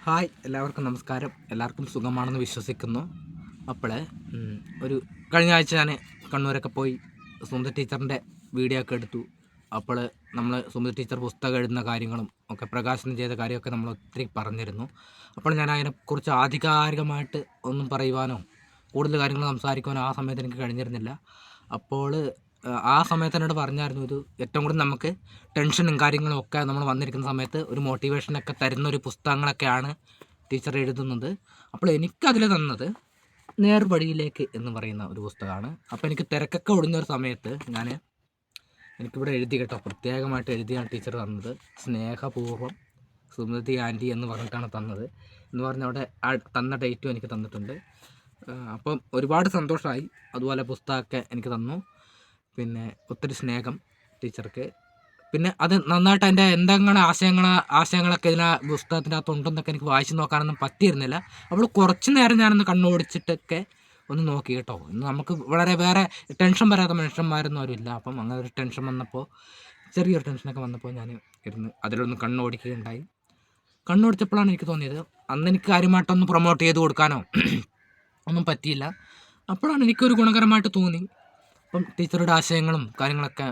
Hi, എല്ലാവർക്കും നമസ്കാരം. എല്ലാവർക്കും സുഖമാണെന്ന് വിശ്വസിക്കുന്നു. അപ്പോൾ ഒരു കഴിഞ്ഞ ആഴ്ച ഞാൻ കണ്ണൂരൊക്കെ പോയി സുമതി ടീച്ചറിൻ്റെ വീഡിയോ ഒക്കെ എടുത്തു. അപ്പോൾ നമ്മൾ സുമതി ടീച്ചർ പുസ്തകം എഴുതുന്ന കാര്യങ്ങളും ഒക്കെ പ്രകാശനം ചെയ്ത കാര്യമൊക്കെ നമ്മൾ ഒത്തിരി പറഞ്ഞിരുന്നു. അപ്പോൾ ഞാൻ അതിനെക്കുറിച്ച് ആധികാരികമായിട്ട് ഒന്നും പറയുവാനോ കൂടുതൽ കാര്യങ്ങൾ സംസാരിക്കുവാനോ ആ സമയത്ത് എനിക്ക് കഴിഞ്ഞിരുന്നില്ല. അപ്പോൾ ആ സമയത്ത് എന്നോട് പറഞ്ഞായിരുന്നു, ഇത് ഏറ്റവും കൂടുതൽ നമുക്ക് ടെൻഷനും കാര്യങ്ങളും ഒക്കെ നമ്മൾ വന്നിരിക്കുന്ന സമയത്ത് ഒരു മോട്ടിവേഷനൊക്കെ തരുന്ന ഒരു പുസ്തകങ്ങളൊക്കെയാണ് ടീച്ചർ എഴുതുന്നത്. അപ്പോൾ എനിക്കതിൽ തന്നത് നേർവഴിയിലേക്ക് എന്ന് പറയുന്ന ഒരു പുസ്തകമാണ്. അപ്പോൾ എനിക്ക് തിരക്കൊക്കെ ഒടുങ്ങൊരു സമയത്ത് എനിക്കിവിടെ എഴുതി കേട്ടോ, പ്രത്യേകമായിട്ട് എഴുതിയാണ് ടീച്ചർ തന്നത്. സ്നേഹപൂർവ്വം സുമതി ആൻറ്റി എന്ന് പറഞ്ഞിട്ടാണ് തന്നത്. എന്ന് പറഞ്ഞാൽ അവിടെ തന്ന ഡേറ്റും എനിക്ക് തന്നിട്ടുണ്ട്. അപ്പം ഒരുപാട് സന്തോഷമായി. അതുപോലെ പുസ്തകമൊക്കെ എനിക്ക് തന്നു. പിന്നെ ഒത്തിരി സ്നേഹം ടീച്ചർക്ക്. പിന്നെ അത് നന്നായിട്ട് അതിൻ്റെ എന്തെങ്കിലും ആശയങ്ങളൊക്കെ പുസ്തകത്തിൻ്റെ അകത്തുണ്ടെന്നൊക്കെ എനിക്ക് വായിച്ച് നോക്കാനൊന്നും പറ്റിയിരുന്നില്ല. അപ്പോൾ കുറച്ച് നേരം ഞാനൊന്ന് കണ്ണോടിച്ചിട്ടൊക്കെ ഒന്ന് നോക്കി കേട്ടോ. ഇന്ന് നമുക്ക് വളരെ വേറെ ടെൻഷൻ വരാത്ത മനുഷ്യന്മാരൊന്നും ആരുമില്ല. അപ്പം അങ്ങനെ ഒരു ടെൻഷൻ വന്നപ്പോൾ, ചെറിയൊരു ടെൻഷനൊക്കെ വന്നപ്പോൾ ഞാൻ ഇരുന്ന് അതിലൊന്ന് കണ്ണോടിക്കുകയുണ്ടായി. കണ്ണോടിച്ചപ്പോഴാണ് എനിക്ക് തോന്നിയത്, അന്ന് എനിക്ക് കാര്യമായിട്ടൊന്ന് പ്രൊമോട്ട് ചെയ്ത് കൊടുക്കാനോ ഒന്നും പറ്റിയില്ല. അപ്പോഴാണ് എനിക്കൊരു ഗുണകരമായിട്ട് തോന്നി. അപ്പം ടീച്ചറുടെ ആശയങ്ങളും കാര്യങ്ങളൊക്കെ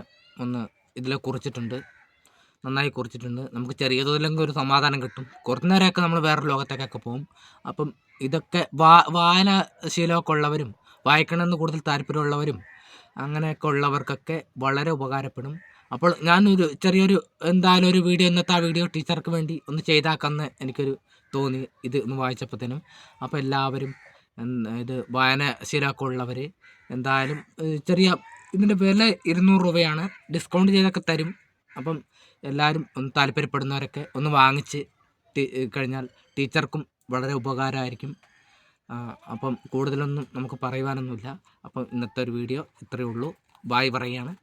ഒന്ന് ഇതിൽ കുറിച്ചിട്ടുണ്ട്, നന്നായി കുറിച്ചിട്ടുണ്ട്. നമുക്ക് ചെറിയ തോതിലെങ്കിലും ഒരു സമാധാനം കിട്ടും. കുറച്ച് നേരമൊക്കെ നമ്മൾ വേറെ ലോകത്തേക്കൊക്കെ പോകും. അപ്പം ഇതൊക്കെ വായനാശീലമൊക്കെ ഉള്ളവരും വായിക്കണമെന്ന് കൂടുതൽ താല്പര്യമുള്ളവരും അങ്ങനെയൊക്കെ ഉള്ളവർക്കൊക്കെ വളരെ ഉപകാരപ്പെടും. അപ്പോൾ ഞാനൊരു ചെറിയൊരു എന്തായാലും ഒരു വീഡിയോ, ഇന്നത്തെ ആ വീഡിയോ ടീച്ചർക്ക് വേണ്ടി ഒന്ന് ചെയ്താക്കാമെന്ന് എനിക്കൊരു തോന്നി ഇത് ഒന്ന് വായിച്ചപ്പോഴത്തേനും. അപ്പോൾ എല്ലാവരും ഇത് വായനാശീലമൊക്കെ ഉള്ളവർ എന്തായാലും ചെറിയ ഇതിൻ്റെ വില 200 രൂപയാണ്, ഡിസ്കൗണ്ട് ചെയ്തൊക്കെ തരും. അപ്പം എല്ലാവരും ഒന്ന് താല്പര്യപ്പെടുന്നവരൊക്കെ ഒന്ന് വാങ്ങിച്ച് കഴിഞ്ഞാൽ ടീച്ചർക്കും വളരെ ഉപകാരമായിരിക്കും. അപ്പം കൂടുതലൊന്നും നമുക്ക് പറയുവാനൊന്നുമില്ല. അപ്പം ഇന്നത്തെ ഒരു വീഡിയോ ഇത്രയേ ഉള്ളൂ. ബായ് പറയുകയാണ്.